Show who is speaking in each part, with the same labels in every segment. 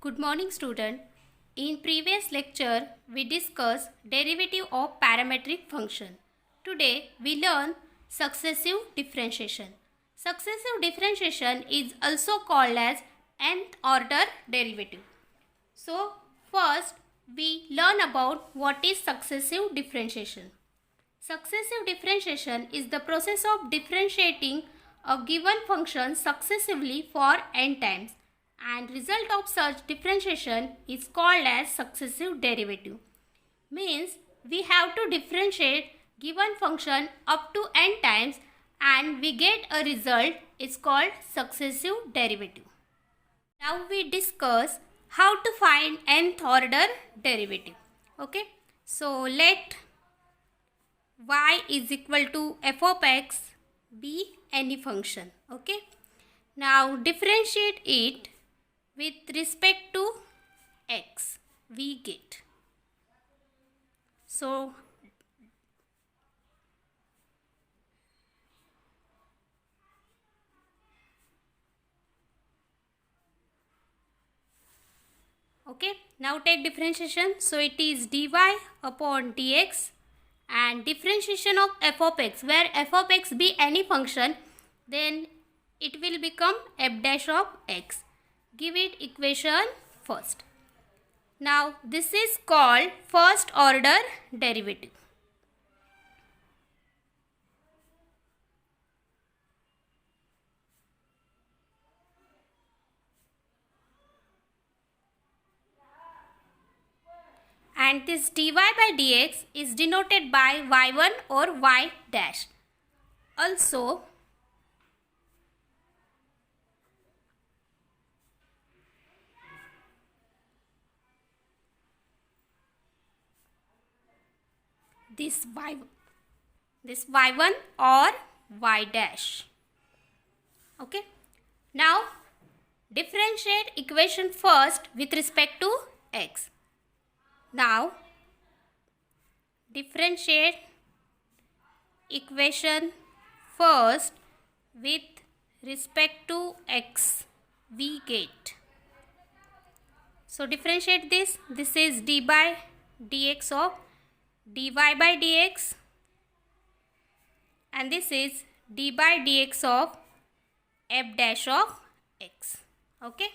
Speaker 1: Good morning, student. In previous lecture, we discussed derivative of parametric function. Today, we learn successive differentiation. Successive differentiation is also called as nth order derivative. So, first we learn about what is successive differentiation. Successive differentiation is the process of differentiating a given function successively for n times, and result of such differentiation is called as successive derivative. Means we have to differentiate given function up to n times and we get a result is called successive derivative. Now we discuss how to find nth order derivative. Okay, so let y is equal to f of x be any function. Okay, now differentiate it with respect to x, we get. So okay, now take differentiation. So it is dy upon dx, and differentiation of f of x, where f of x be any function, then it will become f dash of x. Give it equation first. Now this is called first order derivative. And this dy by dx is denoted by y1 or y dash. Also, this y1 or y dash. Okay, now differentiate equation first with respect to x. Now differentiate equation first with respect to x, we get. So differentiate this. This is d by dx of dy by dx, and this is d by dx of f dash of x. Okay,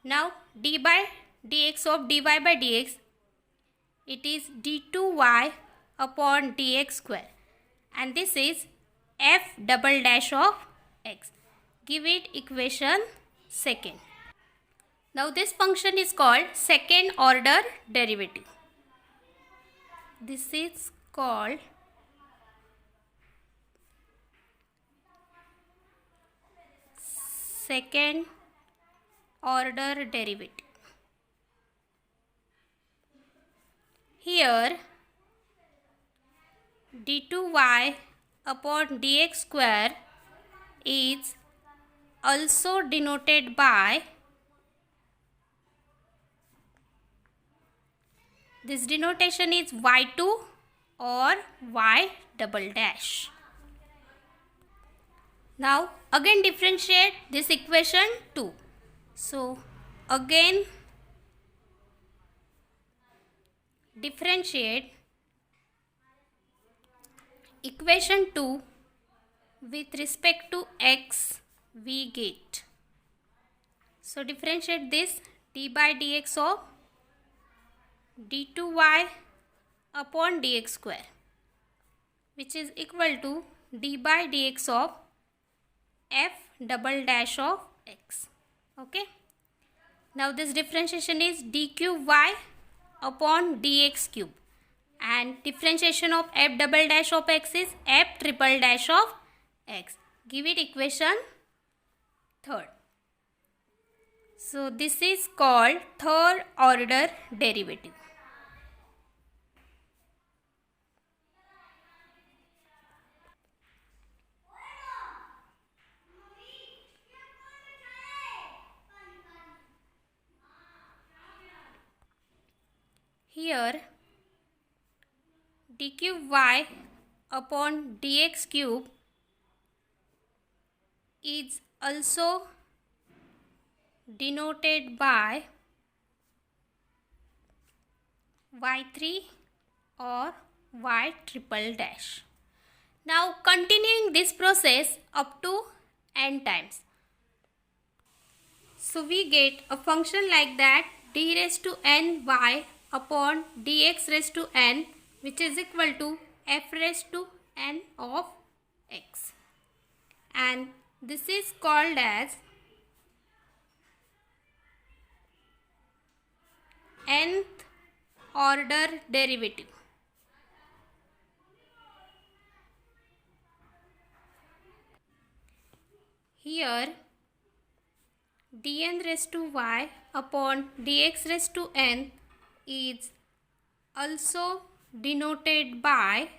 Speaker 1: now d by dx of dy by dx, it is d2y upon dx square, and this is f double dash of x. Give it equation second. Now this function is called second order derivative. This is called second order derivative. Here d2y upon dx square is also denoted by, this denotation is y2 or y double dash. Now again differentiate this equation 2. So again differentiate equation 2 with respect to x, we get. So differentiate this d by dx of d2y upon dx square, which is equal to d by dx of f double dash of x. Okay, now this differentiation is d cube y upon dx cube, and differentiation of f double dash of x is f triple dash of x. Give it equation third. So this is called third order derivative. Here d cube y upon dx cube is also denoted by y3 or y triple dash. Now continuing this process up to n times. So we get a function like that, d raised to n y upon dx raised to n, which is equal to f raised to n of x. And this is called as nth order derivative. Here dn raised to y upon dx raised to n is also denoted by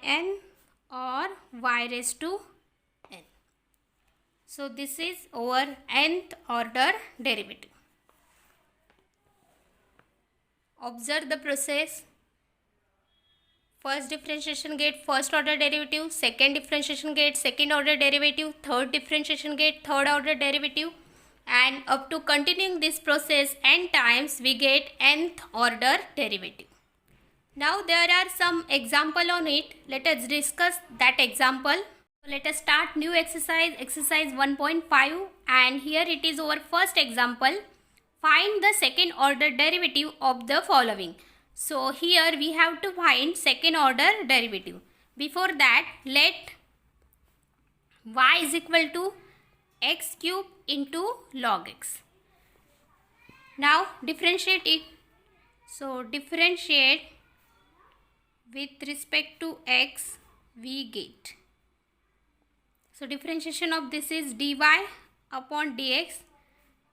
Speaker 1: yn or y raised to n. So this is our nth order derivative. Observe the process. First differentiation get first order derivative, second differentiation get second order derivative, third differentiation get third order derivative, and up to continuing this process n times we get nth order derivative. Now there are some example on it. Let us discuss that example. Let us start new exercise 1.5, and here it is our first example. Find the second order derivative of the following. So here we have to find second order derivative. Before that, let y is equal to x cube into log x. Now differentiate it. So differentiate with respect to x, we get. So differentiation of this is dy upon dx,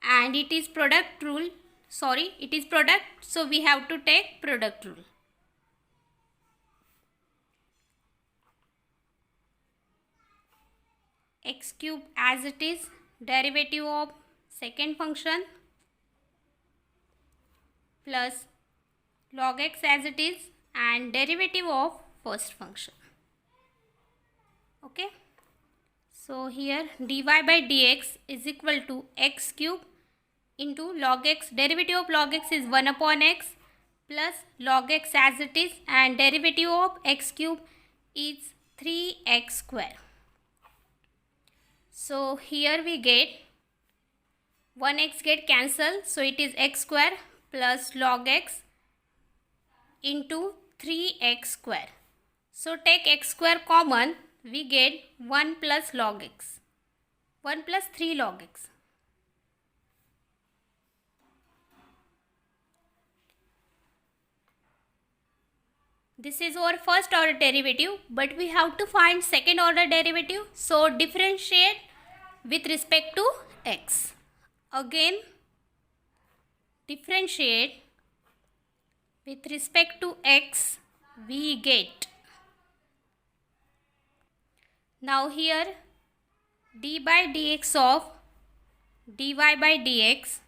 Speaker 1: and it is product rule. It is product, so we have to take product rule. X cube as it is, derivative of second function, plus log x as it is, and derivative of first function. Okay. So here dy by dx is equal to x cube into log x. Derivative of log x is 1 upon x, plus log x as it is, and derivative of x cube is 3x square. So here we get 1x get cancelled, so it is x square plus log x into 3x square. So take x square common, we get 1 plus log x, 1 plus 3 log x. This is our first order derivative, but we have to find second order derivative. So differentiate with respect to x. Again differentiate with respect to x, we get. Now here d by dx of dy by dx,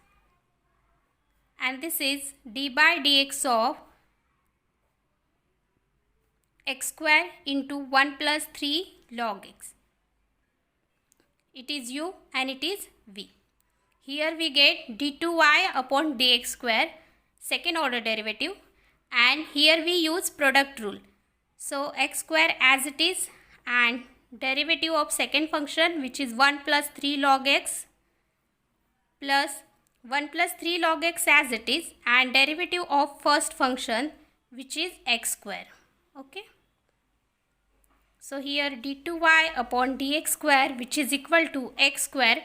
Speaker 1: and this is d by dx of x square into 1 plus 3 log x. It is u and it is v. Here we get d2y upon dx square, second order derivative, and here we use product rule. So x square as it is, and derivative of second function, which is 1 plus 3 log x, plus 1 plus 3 log x as it is, and derivative of first function, which is x square. Okay. So here d2y upon dx square, which is equal to x square.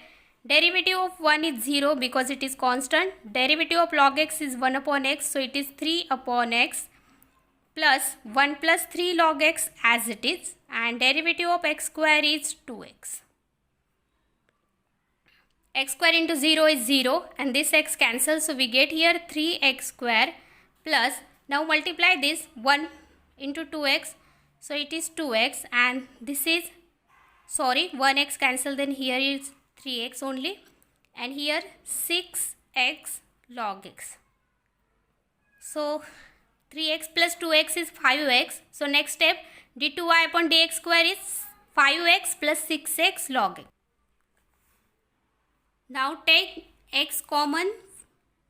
Speaker 1: Derivative of 1 is 0 because it is constant. Derivative of log x is 1 upon x, so it is 3 upon x, plus 1 plus 3 log x as it is, and derivative of x square is 2x. X square into 0 is 0, and this x cancels, so we get here 3x square, plus, now multiply this 1 into 2x, so it is 2x, and this is, 1x cancel, then here is 3x only, and here 6x log x. So 3x plus 2x is 5x. So next step, d2y upon dx square is 5x plus 6x log x. Now take x common,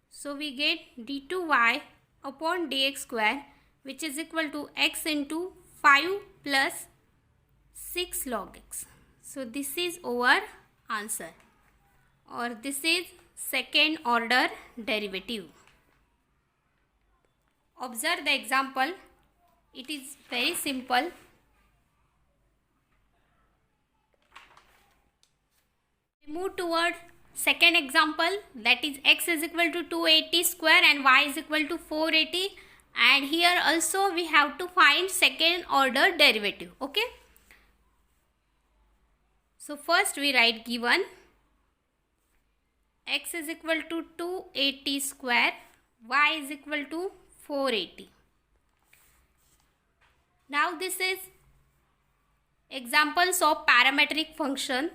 Speaker 1: so we get d2y upon dx square, which is equal to x into 5 plus 6 log x. So this is our answer, or this is second order derivative. Observe the example. It is very simple. We move toward second example, that is x is equal to 280 square and y is equal to 480, and here also we have to find second order derivative. Okay, so first we write given x is equal to 280 square, y is equal to 480. Now this is examples of parametric function.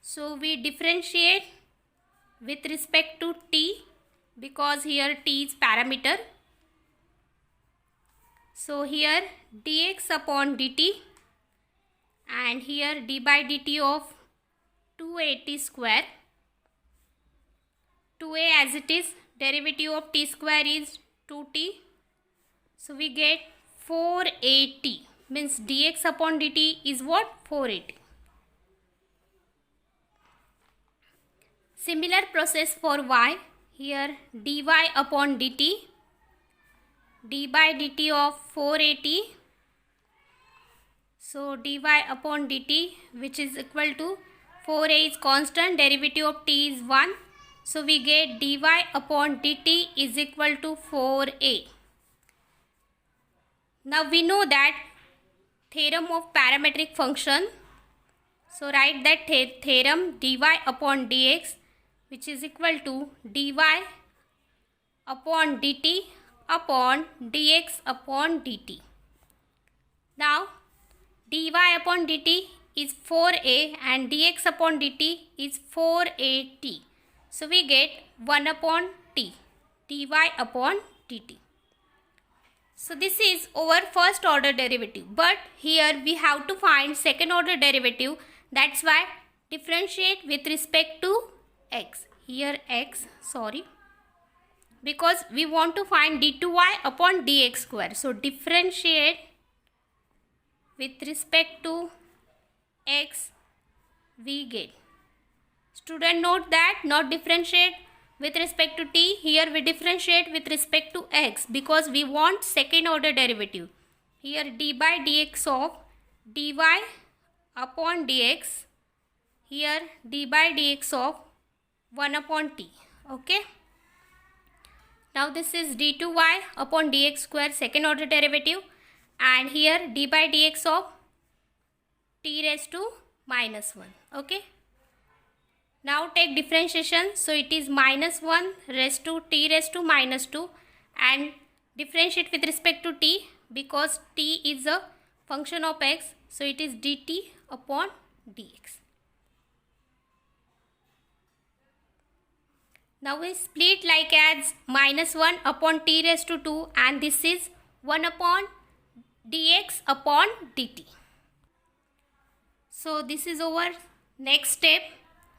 Speaker 1: So we differentiate with respect to t, because here t is parameter. So here dx upon dt, and here d by dt of 280 square. 2a as it is, derivative of t square is 2t. So we get 480, means dx upon dt is what? 480. Similar process for y. Here dy upon dt, d by dt of 480. So dy upon dt, which is equal to 4a is constant, derivative of t is 1. So we get dy upon dt is equal to 4a. Now we know that theorem of parametric function. So write that theorem, dy upon dx, which is equal to dy upon dt upon dx upon dt. Now dy upon dt is 4a and dx upon dt is 4at. So we get 1 upon t, dy upon dt. So this is our first order derivative, but here we have to find second order derivative. That's why differentiate with respect to x. Here x, because we want to find d2y upon dx square. So differentiate with respect to x, we get. Student, note that not differentiate with respect to t. Here we differentiate with respect to x, because we want second order derivative. Here d by dx of dy upon dx. Here d by dx of 1 upon t. Okay. Now this is d2y upon dx square, second order derivative, and here d by dx of t raised to minus 1. Okay. Now take differentiation. So it is minus 1 raised to t raised to minus 2, and differentiate with respect to t, because t is a function of x. So it is dt upon dx. Now we split like as minus 1 upon t raised to 2, and this is 1 upon dx upon dt. So this is our next step.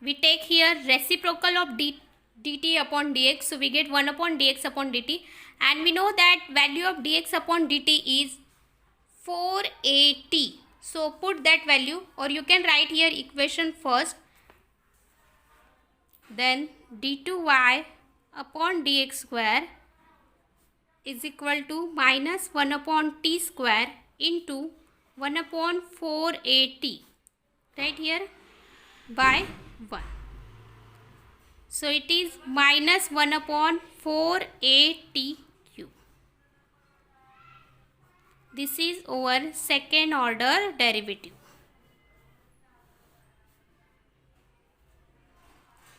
Speaker 1: We take here reciprocal of dt upon dx. So we get 1 upon dx upon dt, and we know that value of dx upon dt is 480. So put that value, or you can write here equation first. Then d2y upon dx square is equal to minus 1 upon t square into 1 upon 480. Right here by 1. So it is minus 1 upon 480 cube. This is our second order derivative.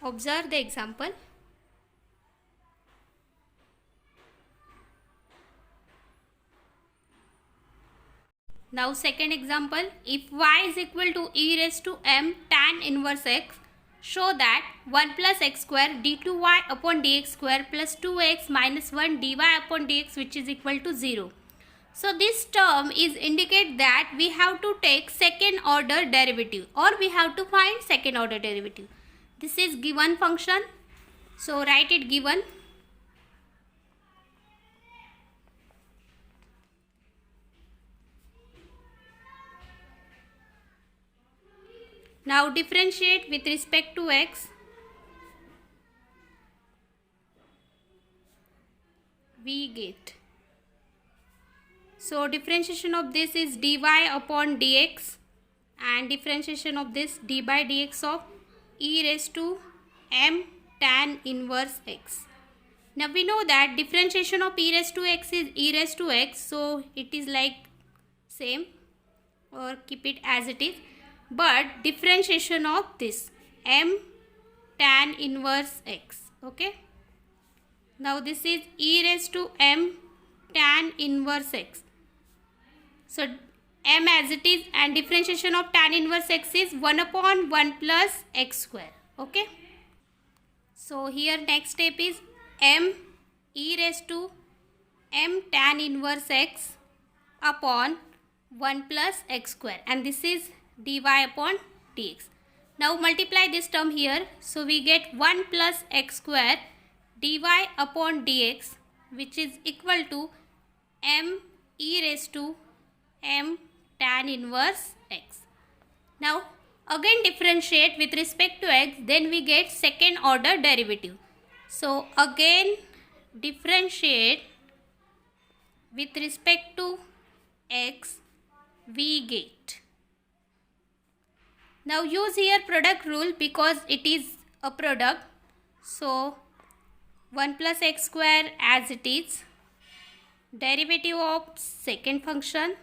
Speaker 1: Observe the example. Now second example, if y is equal to e raised to m tan inverse x, show that 1 plus x square d2y upon dx square plus 2x minus 1 dy upon dx, which is equal to 0. So this term is indicate that we have to take second order derivative, or we have to find second order derivative. This is given function. So write it given. Now differentiate with respect to x. We get. So differentiation of this is dy upon dx, and differentiation of this d by dx of e raised to m tan inverse x. Now we know that differentiation of e raised to x is e raised to x, so it is like same, or keep it as it is. But differentiation of this m tan inverse x. Okay. Now this is e raised to m tan inverse x. So m as it is, and differentiation of tan inverse x is 1 upon 1 plus x square. Okay. So here next step is m e raised to m tan inverse x upon 1 plus x square, and this is dy upon dx. Now multiply this term here. So we get 1 plus x square dy upon dx, which is equal to m e raised to m tan inverse x. Now again differentiate with respect to x, then we get second order derivative. So again differentiate with respect to x, we get. Now use here product rule because it is a product. So 1 plus x square as it is, derivative of second function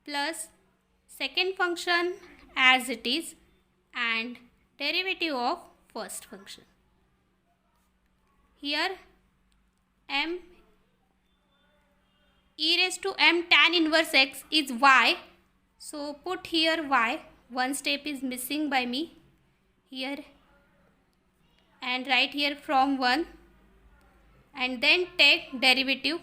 Speaker 1: plus second function as it is, and derivative of first function. Here m e raised to m tan inverse x is y. So put here y. One step is missing by me here, and write here from 1, and then take derivative.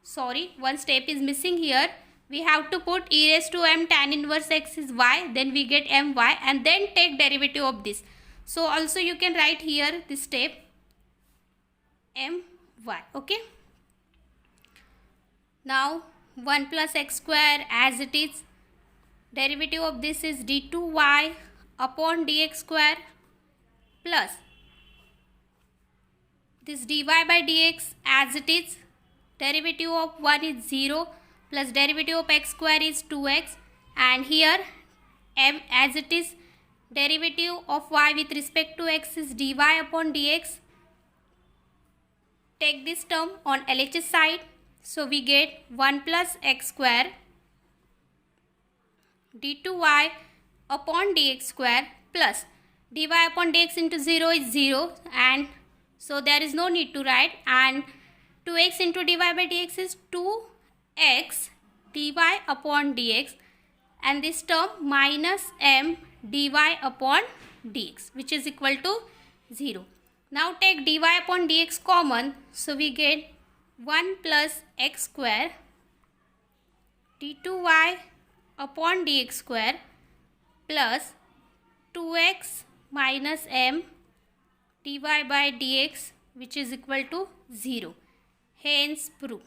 Speaker 1: Sorry, one step is missing here. We have to put e raised to m tan inverse x is y, then we get my, and then take derivative of this. So also you can write here this step my. Okay. Now 1 plus x square as it is, derivative of this is d2y upon dx square, plus this dy by dx as it is, derivative of 1 is 0, plus derivative of x square is 2x, and here m as it is, derivative of y with respect to x is dy upon dx. Take this term on LHS side. So we get 1 plus x square d2y upon dx square, plus dy upon dx into 0 is 0, and so there is no need to write, and 2x into dy by dx is 2x dy upon dx, and this term minus m dy upon dx, which is equal to 0. Now take dy upon dx common, so we get 1 plus x square d2y upon dx square plus 2x minus m dy by dx, which is equal to 0. Hence prove.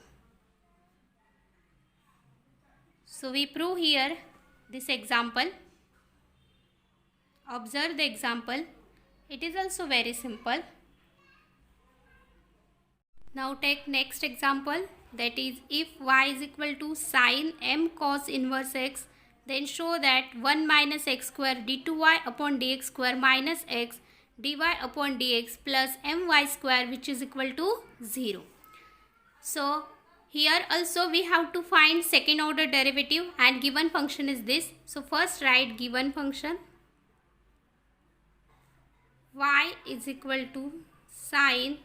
Speaker 1: So we prove here this example. Observe the example. It is also very simple. Now take next example, that is if y is equal to sine m cos inverse x, then show that 1 minus x square d2y upon dx square minus x dy upon dx plus my square, which is equal to 0. So here also we have to find second order derivative, and given function is this. So first write given function y is equal to sine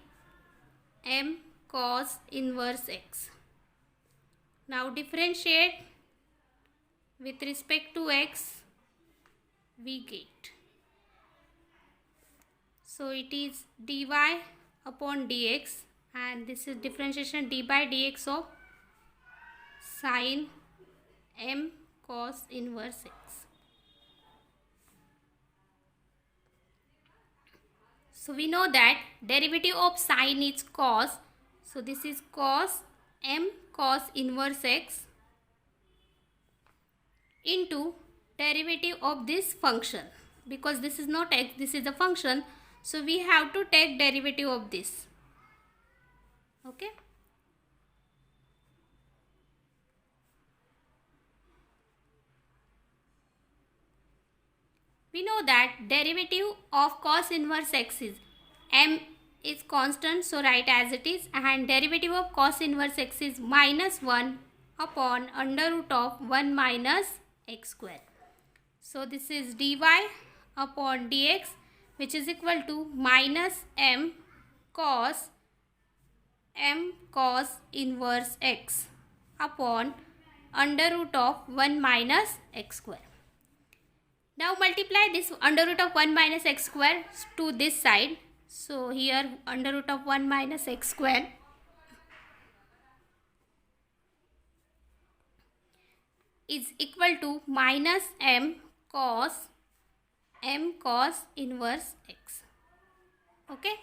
Speaker 1: m cos inverse x. Now differentiate with respect to x, we get. So it is dy upon dx and this is differentiation d by dx of sine m cos inverse x. So we know that derivative of sine is cos. So this is cos m cos inverse x into derivative of this function. Because this is not x, this is a function. So we have to take derivative of this. Okay. We know that derivative of cos inverse x is m is constant, so write as it is, and derivative of cos inverse x is minus 1 upon under root of 1 minus x square. So this is dy upon dx, which is equal to minus m cos inverse x upon under root of 1 minus x square. Now multiply this under root of 1 minus x square to this side. So here under root of 1 minus x square is equal to minus m cos inverse x. Okay.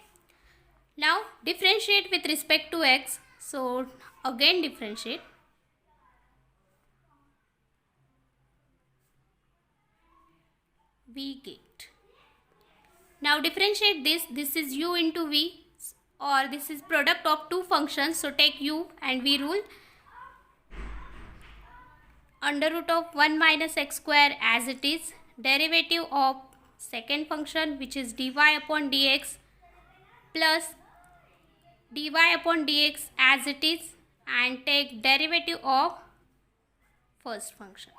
Speaker 1: Now differentiate with respect to x. So again differentiate. We get. Now differentiate this. This is u into v, or this is product of two functions. So take u and v rule. Under root of 1 minus x square as it is. Derivative of second function, which is dy upon dx, plus dy upon dx as it is, and take derivative of first function.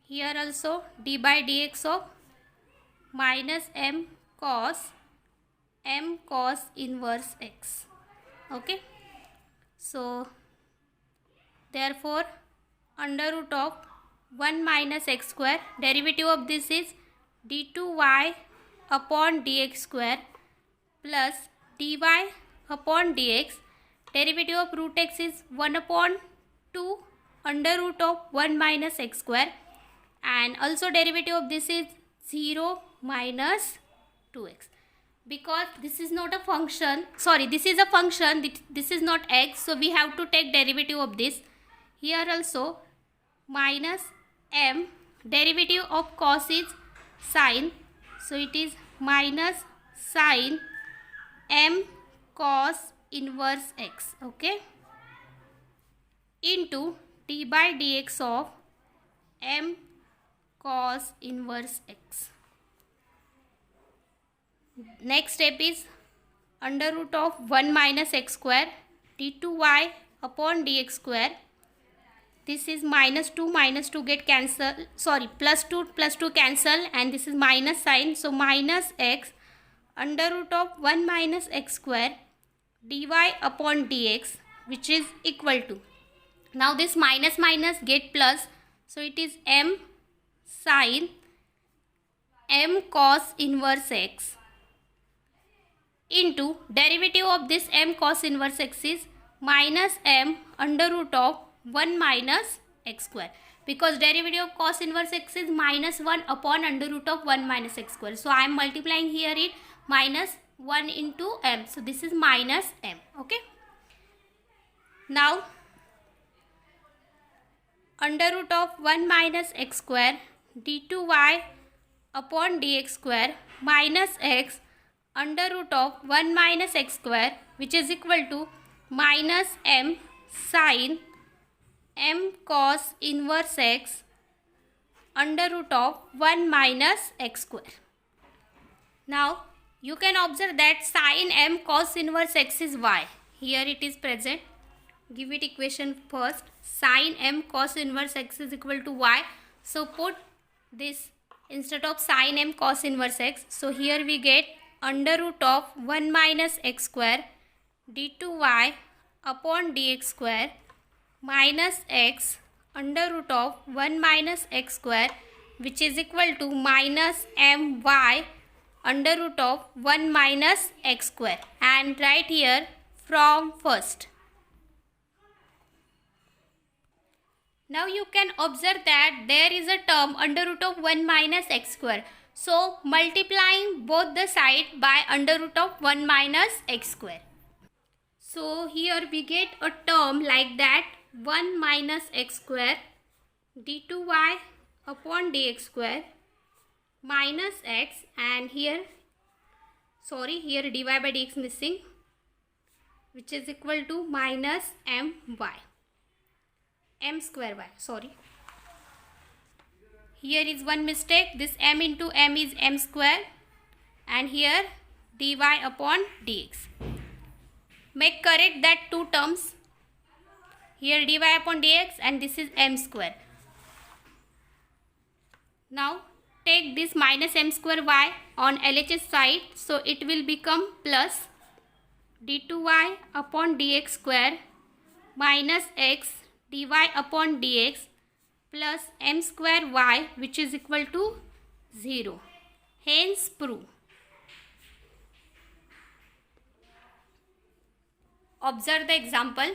Speaker 1: Here also d by dx of minus m cos inverse x. Okay. So therefore under root of 1 minus x square, derivative of this is d2y upon dx square plus dy upon dx. Derivative of root x is 1 upon 2 under root of 1 minus x square, and also derivative of this is 0 minus 2x. Because this is not a function, sorry, this is a function, this is not x, so we have to take derivative of this. Here also minus m, derivative of cos is sine, so it is minus sine m cos inverse x, okay, into d by dx of m cos inverse x. Next step is under root of 1 minus x square d2y upon dx square. This is minus 2 get cancel, sorry, plus 2 cancel, and this is minus sign, so minus x under root of 1 minus x square dy upon dx, which is equal to, now this minus get plus, so it is m sin m cos inverse x into derivative of this m cos inverse x is minus m under root of 1 minus x square, because derivative of cos inverse x is minus 1 upon under root of 1 minus x square. So I am multiplying here it minus 1 into m. So this is minus m. Okay. Now under root of 1 minus x square d2y upon dx square minus x under root of 1 minus x square, which is equal to minus m sin m cos inverse x under root of 1 minus x square. Now you can observe that sin m cos inverse x is y. Here it is present. Give it equation first. Sin m cos inverse x is equal to y. So put this instead of sin m cos inverse x. So here we get under root of 1 minus x square d2y upon dx square minus x under root of 1 minus x square, which is equal to minus my under root of 1 minus x square and write here from first. Now you can observe that there is a term under root of 1 minus x square. So multiplying both the side by under root of 1 minus x square. So here we get a term like that 1 minus x square d2y upon dx square minus x, and here dy by dx missing, which is equal to minus m square y. Here is one mistake. This m into m is m square, and here dy upon dx. Make correct that two terms. Here dy upon dx and this is m square. Now take this minus m square y on LHS side, so it will become plus d2y upon dx square minus x dy upon dx plus m square y, which is equal to 0. Hence prove. Observe the example.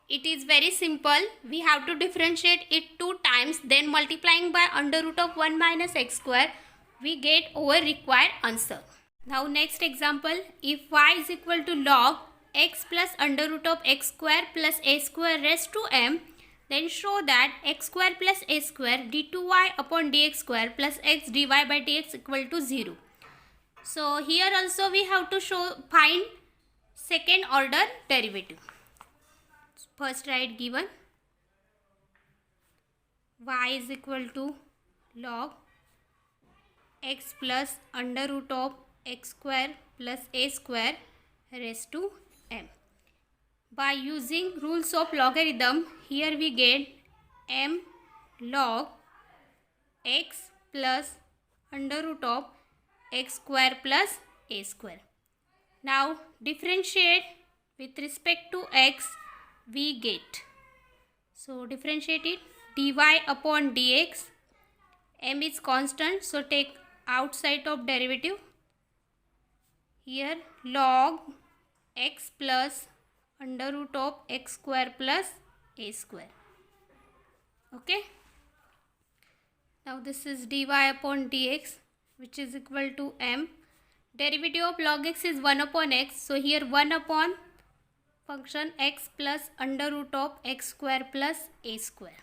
Speaker 1: It is very simple. We have to differentiate it 2 times, then multiplying by under root of 1 minus x square, we get our required answer. Now next example, if y is equal to log x plus under root of x square plus a square raised to m, then show that x square plus a square d2y upon dx square plus x dy by dx equal to 0. So here also we have to find second order derivative. First write given y is equal to log x plus under root of x square plus a square raised to m. By using rules of logarithm, here we get m log x plus under root of x square plus a square. Now differentiate with respect to x, we get. So differentiate it, dy upon dx, m is constant, so take outside of derivative. Here log x plus under root of x square plus a square. Okay. Now this is dy upon dx, which is equal to m. Derivative of log x is 1 upon x. So here 1 upon function x plus under root of x square plus a square.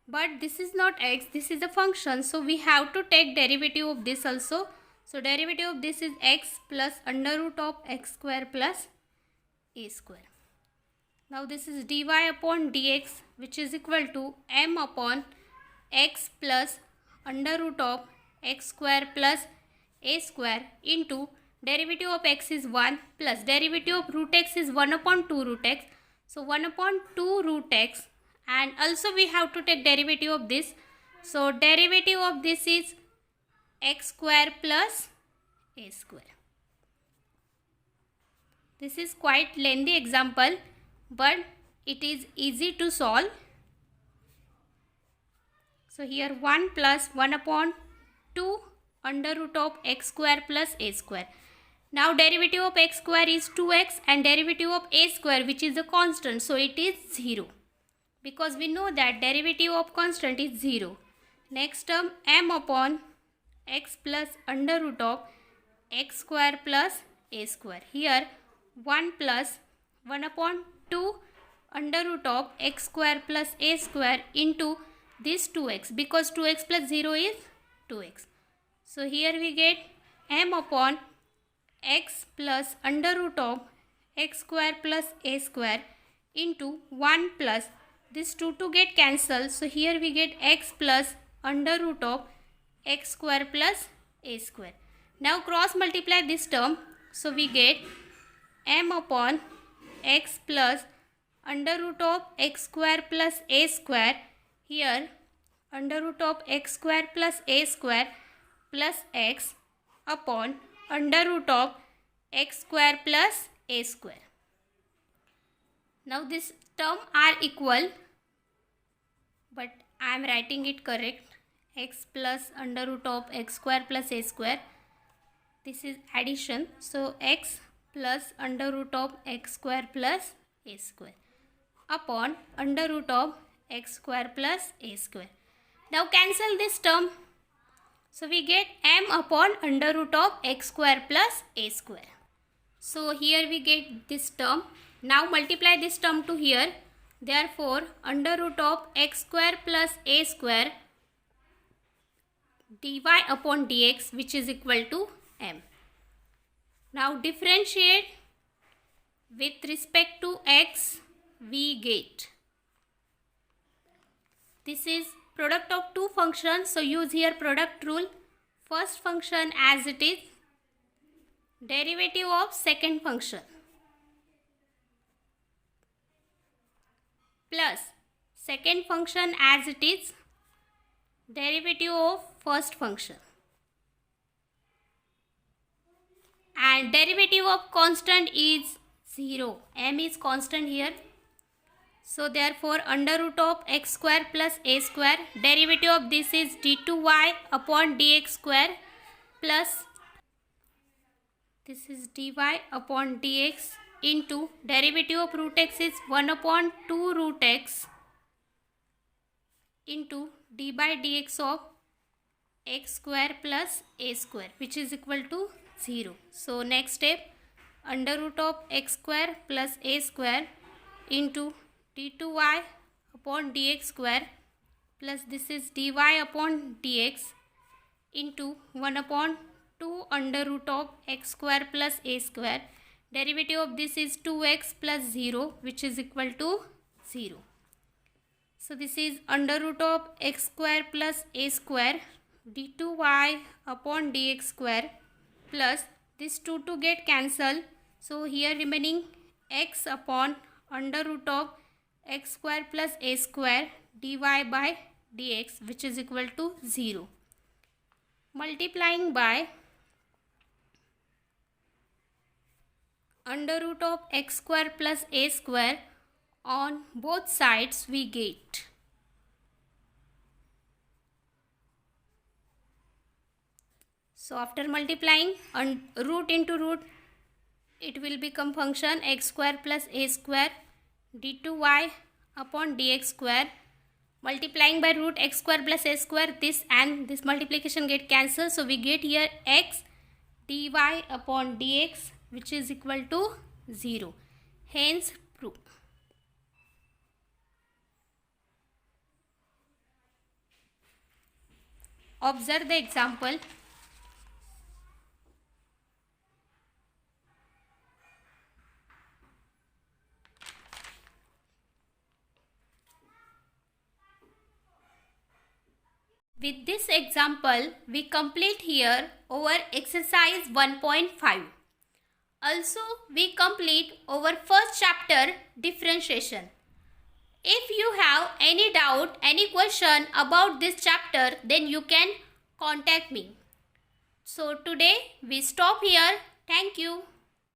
Speaker 1: But this is not x, this is a function. So we have to take derivative of this also. So derivative of this is x plus under root of x square plus a square. Now this is dy upon dx, which is equal to m upon x plus under root of x square plus a square into derivative of x is 1 plus derivative of root x is 1 upon 2 root x. So 1 upon 2 root x, and also we have to take derivative of this. So derivative of this is x square plus a square. This is quite lengthy example, but it is easy to solve. So here 1 plus 1 upon 2 under root of x square plus a square. Now derivative of x square is 2x and derivative of a square, which is a constant, so it is 0. Because we know that derivative of constant is 0. Next term m upon x plus under root of x square plus a square. Here 1 plus 1 upon 2 under root of x square plus a square into this 2x, because 2x plus 0 is 2x. So here we get m upon x plus under root of x square plus a square into 1 plus this 2 to get cancelled. So here we get x plus under root of x square plus a square. Now cross multiply this term. So we get m upon x plus under root of x square plus a square. Here under root of x square plus a square plus x upon under root of x square plus a square. Now this term are equal, but I am writing it correct. x plus under root of x square plus a square. This is addition. So x plus under root of x square plus a square upon under root of x square plus a square. Now cancel this term. So we get m upon under root of x square plus a square. So here we get this term. Now multiply this term to here. Therefore under root of x square plus a square dy upon dx, which is equal to m. Now differentiate with respect to x, we get. This is product of two functions, so use here product rule. First function as it is, derivative of second function, plus second function as it is, derivative of first function, and derivative of constant is 0. M is constant here. So therefore under root of x square plus a square, derivative of this is d2y upon dx square, plus this is dy upon dx into derivative of root x is 1 upon 2 root x into d by dx of x square plus a square, which is equal to 0. So next step, under root of x square plus a square into d2y upon dx square, plus this is dy upon dx into 1 upon 2 under root of x square plus a square. Derivative of this is 2x plus 0, which is equal to 0. So this is under root of x square plus a square d2y upon dx square, plus this 2 to get cancelled. So here remaining x upon under root of x square plus a square dy by dx, which is equal to 0. Multiplying by under root of x square plus a square on both sides, we get so after multiplying root into root, it will become function x square plus a square d2y upon dx square. Multiplying by root x square plus a square, this and this multiplication get cancelled. So we get here x dy upon dx, which is equal to 0. Hence proof. Observe the example. With this example, we complete here over exercise 1.5. Also, we complete over first chapter differentiation. If you have any doubt, any question about this chapter, then you can contact me. So today we stop here. Thank you.